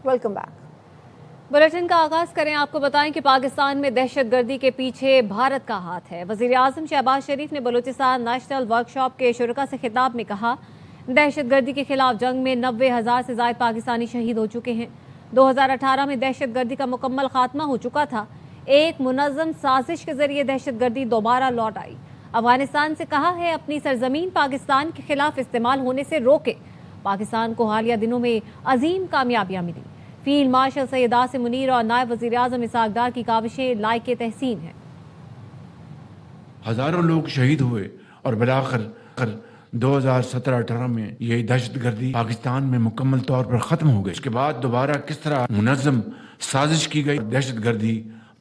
Welcome back. Bulletin का आगाज करें। आपको बताएं कि पाकिस्तान में दहशत गर्दी के पीछे भारत का हाथ है। वजीर आजम शहबाज शरीफ ने बलूचिस्तान नेशनल वर्कशॉप के शुरका से खिताब में कहा, दहशत गर्दी के खिलाफ जंग में 90,000 से ज्यादा पाकिस्तानी शहीद हो चुके हैं। 2018 में दहशत गर्दी का मुकम्मल खात्मा हो चुका था। एक मुनज़्ज़म साजिश के जरिए दहशत गर्दी दोबारा लौट आई। अफगानिस्तान से कहा है अपनी सरजमीन पाकिस्तान के खिलाफ इस्तेमाल होने से रोके। पाकिस्तान को हालिया दिनों में अजीम कामयाबियां मिली। फील्ड मार्शल सैयद आसिम मुनीर और नायब वज़ीर आज़म इसहाक डार की काविशें लायक तहसीन हैं। हजारों लोग शहीद हुए और बिलाखिर 2017-18 में ये दहशत गर्दी पाकिस्तान में मुकम्मल तौर पर ख़त्म हो गई। इसके बाद दोबारा किस तरह मुनज़्ज़म साजिश की गई, दहशत गर्दी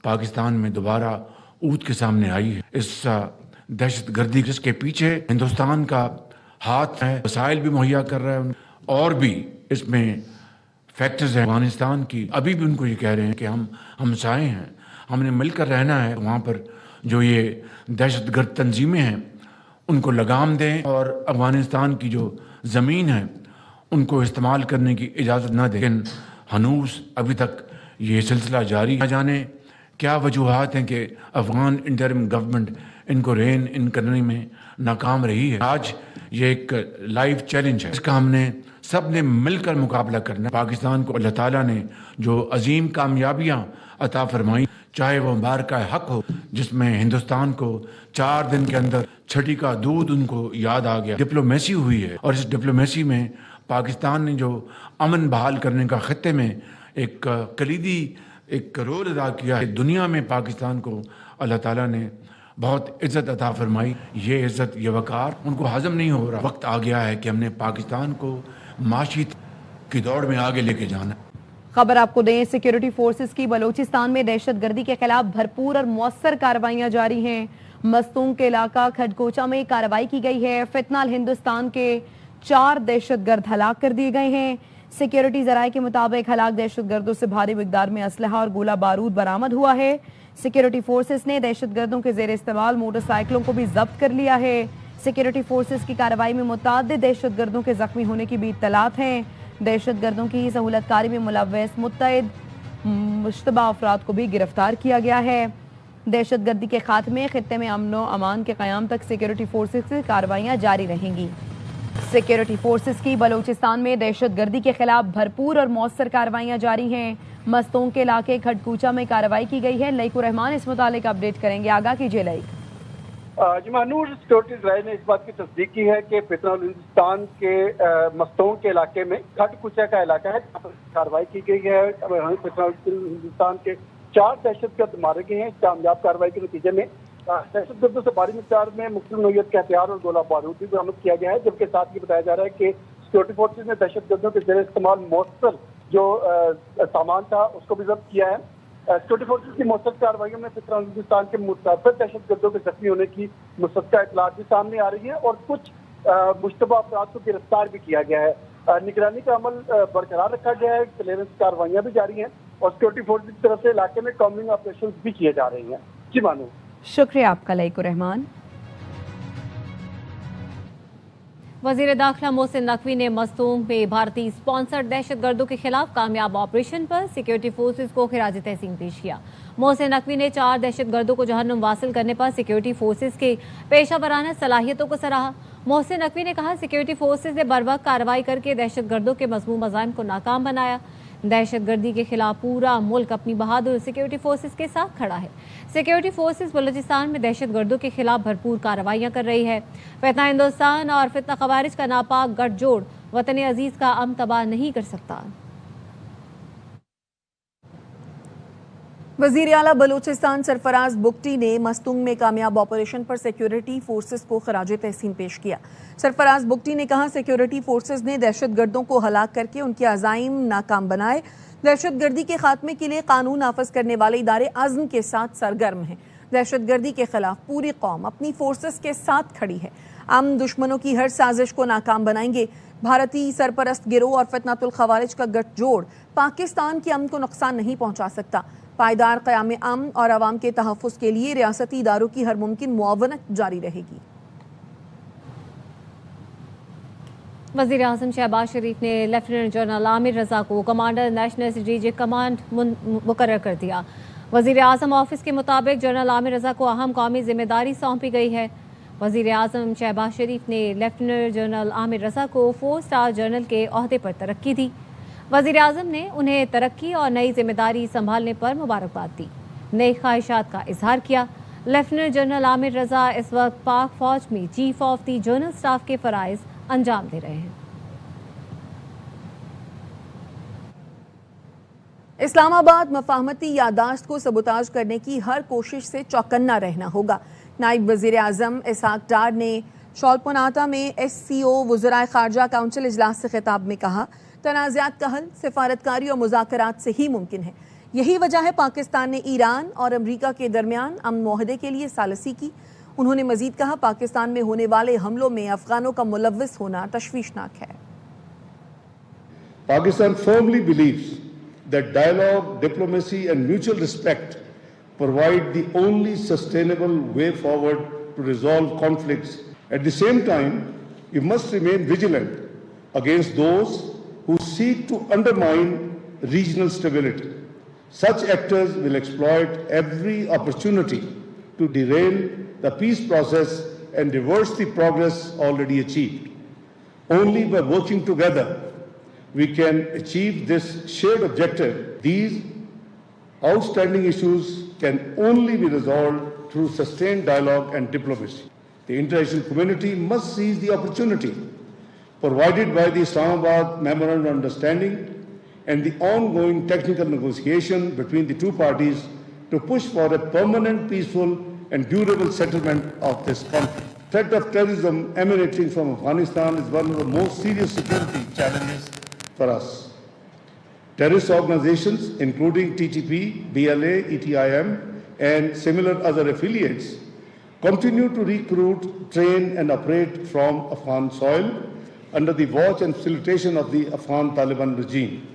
पाकिस्तान में दोबारा ऊद के सामने आई है। इस दहशत गर्दी जिसके पीछे हिंदुस्तान का हाथ है, वसाइल भी मुहैया कर रहा है, और भी इसमें फैक्टर्स हैं अफगानिस्तान की। अभी भी उनको ये कह रहे हैं कि हम हमसाए हैं, हमने मिलकर रहना है। वहाँ पर जो ये दहशतगर्द तंजीमें हैं उनको लगाम दें और अफगानिस्तान की जो ज़मीन है उनको इस्तेमाल करने की इजाज़त न दें। लेकिन हनूस अभी तक ये सिलसिला जारी। न जाने क्या वजूहात हैं कि अफगान इंटरिम गवर्नमेंट इनको रेन इन करने में नाकाम रही है। आज ये एक लाइव चैलेंज है, इसका हमने सब ने मिलकर मुकाबला करना। पाकिस्तान को अल्लाह ताला ने जो अजीम कामयाबियां अता फरमाई, चाहे वो मुबारक हक हो जिसमें हिंदुस्तान को 4 दिन के अंदर छठी का दूध उनको याद आ गया। डिप्लोमेसी हुई है और इस डिप्लोमेसी में पाकिस्तान ने जो अमन बहाल करने का खत्ते में एक कलीदी एक रोल अदा किया है। दुनिया में पाकिस्तान को अल्लाह ताला ने बहुत इज्जत अता फरमाई। ये इज्जत, ये वकार उनको हजम नहीं हो रहा। वक्त आ गया है कि हमने पाकिस्तान को माशी की दौड़ में आगे लेके जाना। खबर आपको दें, सिक्योरिटी फोर्सेस की बलूचिस्तान में दहशत गर्दी के खिलाफ भरपूर और मौसर कार्रवाइयां जारी हैं। मस्तूंग के इलाका खडकोचा में कार्रवाई की गई है। फितनाल हिंदुस्तान के 4 दहशतगर्द हलाक कर दिए गए हैं। सिक्योरिटी जराये के मुताबिक हलाक दहशतगर्दों से भारी मिकदार में असलहा और गोला बारूद बरामद हुआ है। सिक्योरिटी फोर्सेस ने दहशतगर्दों के जेर इस्तेमाल मोटरसाइकिलों को भी जब्त कर लिया है। सिक्योरिटी फोर्सेस की कार्रवाई में मुतअद्दिद दहशतगर्दों के जख्मी होने की भी इत्तलात हैं। दहशतगर्दों की सहूलतकारी में मुलव्वस मुत्तहिद मुश्तबा अफराद को भी गिरफ्तार किया गया है। दहशतगर्दी के खात्मे, खित्ते में अमन व अमान के क़याम तक सिक्योरिटी फोर्सेस की कार्रवाइयाँ जारी रहेंगी। सिक्योरिटी फोर्सेस की बलूचिस्तान में दहशतगर्दी के खिलाफ भरपूर और मौसर कार्रवाइयाँ जारी हैं। मस्तूंग के इलाके खडकूचा में कार्रवाई की गई है। लईकुर रहमान इस मुतालिक अपडेट करेंगे। आगाह कीजिए लईक। जमानूर सिक्योरिटी जराये ने इस बात की तस्दीक की है कि फितनाल हिंदुस्तान के मस्तूंग के इलाके में खडकुचा का इलाका है, जहाँ पर कार्रवाई की गई है। फितनाल हिंदुस्तान के 4 दहशतगर्द मारे गए हैं। कामयाब कार्रवाई के नतीजे में दहशतगर्दों से भारी मिकदार में मुख्तलिफ नौइयत के हथियार और गोला बारूद भी बरामद किया गया है। जबकि साथ ये बताया जा रहा है कि सिक्योरिटी फोर्सेज ने दहशतगर्दों के जेर इस्तेमाल मौसर जो सामान था उसको भी जब्त किया है। सिक्योरिटी फोर्सेज की मौसर कार्रवाइयों में फितनाल हिंदुस्तान के मुतअद्दिद दहशतगर्दों के जख्मी होने की मुसद्दका इतलात भी सामने आ रही है और कुछ मुश्तबा अफराद को गिरफ्तार भी किया गया है। निगरानी का अमल बरकरार रखा गया है। क्लियरेंस कार्रवाइयाँ भी जारी हैं और सिक्योरिटी फोर्सेज की तरफ से इलाके में कॉम्बिंग ऑपरेशन भी किए जा रहे हैं। जी मानो, शुक्रिया आपका लईकुर रहमान। वजीर दाखिला मोहसिन नकवी ने मस्तूंग में भारतीय स्पॉन्सर्ड दहशतगर्दों के खिलाफ कामयाब ऑपरेशन पर सिक्योरिटी फोर्सेज को खिराज तहसीन पेश किया। मोहसिन नकवी ने 4 दहशतगर्दों को जहन्नुम वासिल करने पर सिक्योरिटी फोर्सेज के पेशा वराना सलाहियतों को सराहा। मोहसिन नकवी ने कहा, सिक्योरिटी फोर्सेज ने बरवक्त कार्रवाई करके दहशतगर्दों के मज़मूम अज़ाइम को नाकाम बनाया। दहशतगर्दी के खिलाफ पूरा मुल्क अपनी बहादुर सिक्योरिटी फोर्सेज के साथ खड़ा है। सिक्योरिटी फोर्सेज बलूचिस्तान में दहशतगर्दों के खिलाफ भरपूर कार्रवाइयां कर रही है। फितना हिंदुस्तान और फितना खवारिज का नापाक गठजोड़ वतन अजीज का अमन तबाह नहीं कर सकता। वज़ीर आला बलूचिस्तान सरफराज बुगटी ने मस्तूंग में कामयाब ऑपरेशन पर सिक्योरिटी फोर्सेस को खराज तहसीन पेश किया। सरफराज बुगटी ने कहा, सिक्योरिटी फोर्सेस ने दहशतगर्दों को हलाक करके उनके अज़ाइम नाकाम बनाए। दहशतगर्दी के खात्मे के लिए कानून नाफज करने वाले इदारे अज़्म के साथ सरगर्म हैं। दहशतगर्दी के खिलाफ पूरी कौम अपनी फोर्सेस के साथ खड़ी है। हम दुश्मनों की हर साजिश को नाकाम बनाएंगे। भारतीय सरपरस्त गिरोह और फितनातुल खवारिज का गठजोड़ पाकिस्तान के अमन को नुकसान नहीं पहुंचा सकता। पायदार क़याम अमन और अवाम के तहफ़्फ़ुज़ के लिए रियासती इदारों की हर मुमकिन मुआवनत जारी रहेगी। वज़ीर आज़म शहबाज शरीफ ने लेफ्टिनेंट जनरल आमिर रज़ा को कमांडर नेशनल स्ट्रेटेजिक कमांड मुकर्रर कर दिया। वज़ीर आज़म ऑफिस के मुताबिक जनरल आमिर रज़ा को अहम कौमी जिम्मेदारी सौंपी गई है। वज़ीर आज़म शहबाज शरीफ ने लेफ्टिनेंट जनरल आमिर रज़ा को 4 स्टार जनरल के ओहदे पर तरक्की दी। वज़ीर आज़म ने उन्हें तरक्की और नई जिम्मेदारी संभालने पर मुबारकबाद दी, नई ख्वाहिशात का इजहार किया। लेफ्टिनेंट जनरल आमिर रज़ा इस वक्त पाक फौज में chief of the general staff के फ़राइज़ अंजाम दे रहे हैं। इस्लामाबाद मफाहमती यादाश्त को सबूताज करने की हर कोशिश से चौकन्ना रहना होगा। नायब वज़ीर आज़म इसहाक डार ने शौलपनाता में SCO वज़राए ख़ारजा काउंसिल इजलास से खिताब में कहा, तनाज़ात का हल सिफारतकारी और मुज़ाकरात से ही मुमकिन है। यही वजह है पाकिस्तान ने ईरान और अमरीका के दरमियान अमन मुआहदे के लिए सालसी की। उन्होंने मजीद कहा, पाकिस्तान में होने वाले हमलों में अफगानों का मुलव्वस होना तशवीशनाक है। Pakistan firmly believes that dialogue, diplomacy and mutual respect provide the only sustainable way forward to resolve conflicts. At the same time, we must remain vigilant against those who seek to undermine regional stability. Such actors will exploit every opportunity to derail the peace process and reverse the progress already achieved. Only by working together we can achieve this shared objective. These outstanding issues can only be resolved through sustained dialogue and diplomacy. The international community must seize the opportunity provided by the Islamabad Memorandum of Understanding and the ongoing technical negotiation between the two parties to push for a permanent, peaceful and durable settlement of this conflict. The threat of terrorism emanating from Afghanistan is one of the most serious security challenges for us. Terrorist organizations, including TTP, BLA, ETIM, and similar other affiliates, continue to recruit, train, and operate from Afghan soil under the watch and facilitation of the Afghan Taliban regime.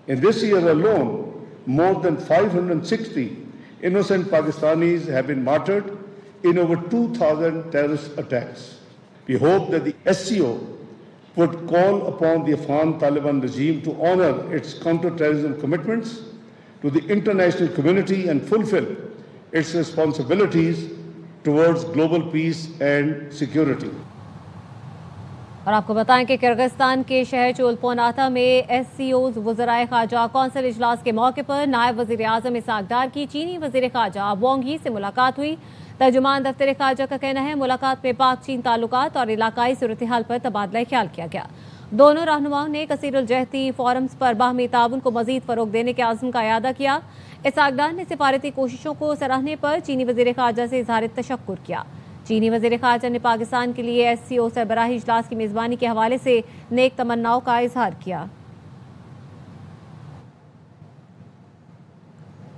In this year alone, more than 560 innocent Pakistanis have been martyred in over 2,000 terrorist attacks. We hope that the SCO would call upon the Afghan Taliban regime to honor its counter-terrorism commitments to the international community and fulfill its responsibilities towards global peace and security. और आपको बताएं कि Kyrgyzstan के शहर चोलपोनाता में SCOs वज़राए ख़ारजा council इजलास के मौके पर नायब वज़ीर आज़म इसहाक डार की चीनी वज़ीर ख़ारजा वांग यी से मुलाकात हुई। तर्जुमान दफ्तर ख़ारजा का कहना है, मुलाकात में पाक चीन ताल्लुकात और इलाकाई सूरत हाल पर तबादला ख्याल किया गया। दोनों रहनुमाओं ने कसीरुल जहती फोरम्स पर बाहमी ताउन को मज़ीद फ़रोग़ देने के आज़म का इयादा किया। इसहाक डार ने सिफारती कोशिशों को सराहने पर चीनी वज़ीर ख़ारजा से इज़हार तशक्कुर किया। चीनी वज़ीर ख़ारजा ने पाकिस्तान के लिए SCO सरबराही इजलास की मेज़बानी के हवाले से नेक तमन्नाओं का इजहार किया।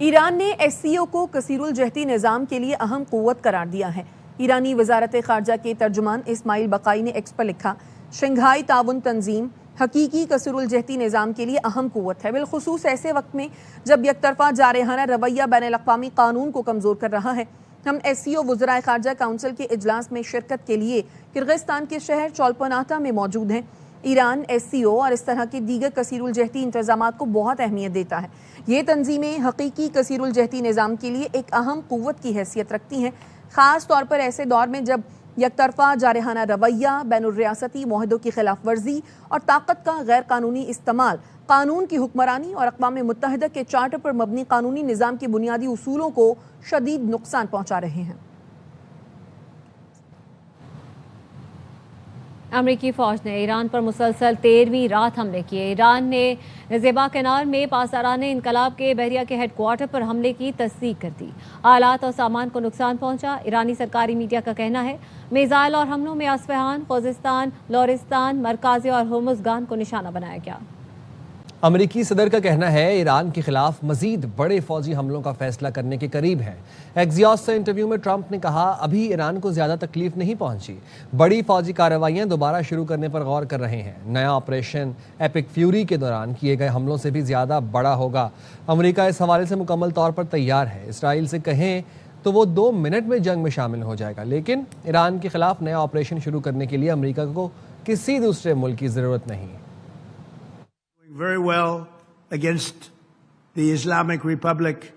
ईरान ने SCO को कसीरुल जहती निज़ाम के लिए अहम क़ुव्वत करार दिया है। ईरानी वज़ारत ख़ारजा के तर्जुमान इस्माइल बकाई ने एक्स पर लिखा, शंघाई ताउन तंजीम हकीकी कसीरुल जहती निज़ाम के लिए अहम क़ुव्वत है, बिलखुसूस ऐसे वक्त में जब यकतरफा जारहाना रवैया बैनुल-अक़वामी कानून को कमज़ोर कर रहा है। हम SCO वज़राए ख़ारजा काउंसिल के इजलास में शिरकत के लिए किर्गिस्तान के शहर चोलपोनाता में मौजूद हैं। ईरान SCO और इस तरह के दीगर कसीरुल जहती इंतज़ामात को बहुत अहमियत देता है। ये तंजीमें हकीकी कसीरुल जहती निज़ाम के लिए एक अहम क़ुव्वत की हैसियत रखती हैं, ख़ास तौर पर ऐसे दौर में जब यकतरफा जारहाना रवैया, बैनुर्रियासती मुआहदों की खिलाफ वर्जी और ताकत का गैर कानूनी इस्तेमाल कानून की हुक्मरानी और अक़वाम मुत्तहिदा के चार्टर पर मबनी कानूनी निज़ाम के बुनियादी उसूलों को शदीद नुकसान पहुँचा रहे हैं। अमरीकी फ़ौज ने ईरान पर मुसलसल 13वीं रात हमले किए। ईरान ने ज़ेबा कैनार में पासदारान इनकलाब के बहरिया के हेडक्वार्टर पर हमले की तस्दीक कर दी। आलात और सामान को नुकसान पहुंचा। ईरानी सरकारी मीडिया का कहना है, मिसाइल और हमलों में अस्फ़हान, खुज़िस्तान, लोरिस्तान, मरकाज़ी और होर्मुज़गान को निशाना बनाया गया। अमरीकी सदर का कहना है, ईरान के खिलाफ मजीद बड़े फौजी हमलों का फैसला करने के करीब है। एक्सियोस से इंटरव्यू में ट्रंप ने कहा, अभी ईरान को ज्यादा तकलीफ नहीं पहुंची, बड़ी फौजी कार्रवाइयां दोबारा शुरू करने पर गौर कर रहे हैं। नया ऑपरेशन एपिक फ्यूरी के दौरान किए गए हमलों से भी ज्यादा बड़ा होगा। अमरीका इस हवाले से मुकम्मल तौर पर तैयार है। इसराइल से कहें तो वो 2 मिनट में जंग में शामिल हो जाएगा, लेकिन ईरान के खिलाफ नया ऑपरेशन शुरू करने के लिए अमरीका को किसी दूसरे मुल्क की जरूरत नहीं। Doing very well against the Islamic Republic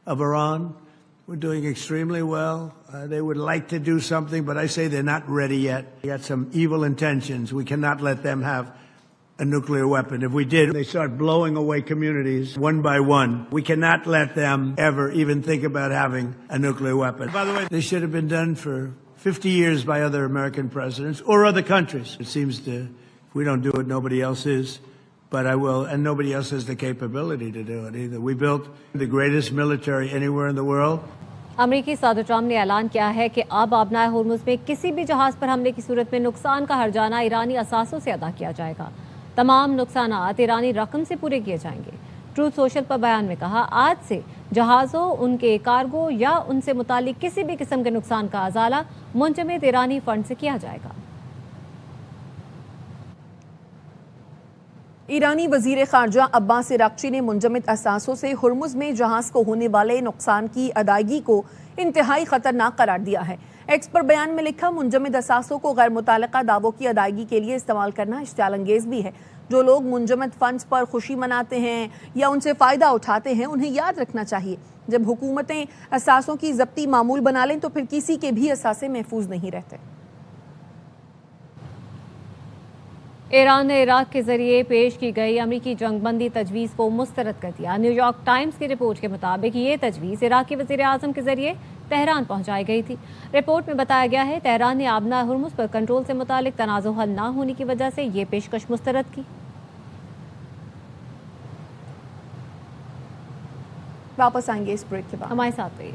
of Iran. We're doing extremely well. They would like to do something, but I say they're not ready yet. They got some evil intentions. We cannot let them have a nuclear weapon. If we did, they start blowing away communities one by one. We cannot let them ever even think about having a nuclear weapon. By the way, this should have been done for 50 years by other American presidents or other countries. It seems to, if we don't do it, nobody else is. But I will, and nobody else has the capability to do it either. We built the greatest military anywhere in the world. अमरीकी सदर Trump ने ऐलान किया है कि अब आबनाए होर्मुज में किसी भी जहाज पर हमले की सूरत में नुकसान का हर्जाना ईरानी असासों से अदा किया जाएगा। तमाम नुकसानात ईरानी रकम से पूरे किए जाएंगे। ट्रूथ सोशल पर बयान में कहा, आज से जहाज़ों, उनके कार्गो या उनसे मुतालिक किसी भी किस्म के नुकसान का अजाला मुंजमद ईरानी फंड से किया जाएगा। ईरानी वजीर खारजा अब्बास इराक्ची ने मुंजमद असासों से हुर्मुज में जहाज को होने वाले नुकसान की अदायगी को इंतहाई खतरनाक करार दिया है। एक्स पर बयान में लिखा, मुंजमद असासों को गैर मुताल्लिका दावों की अदायगी के लिए इस्तेमाल करना इश्तियाल अंगेज भी है। जो लोग मुंजमद फंड्स पर खुशी मनाते हैं या उनसे फ़ायदा उठाते हैं, उन्हें याद रखना चाहिए, जब हुकूमतें असासों की ज़ब्ती मामूल बना लें तो फिर किसी के भी असासे महफूज नहीं रहते। ईरान ने इराक के जरिए पेश की गई अमरीकी जंगबंदी तजवीज़ को मुस्तरद कर दिया। न्यूयॉर्क टाइम्स की रिपोर्ट के मुताबिक ये तजवीज़ इराकी वज़ीर आज़म के जरिए तेहरान पहुंचाई गई थी। रिपोर्ट में बताया गया है, तेहरान ने आबनाए हुर्मुज पर कंट्रोल से मुतालिक तनाज़ो हल न होने की वजह से ये पेशकश मुस्तरद की। वापस आएंगे इस ब्रेक के बाद, हमारे साथ रहिए।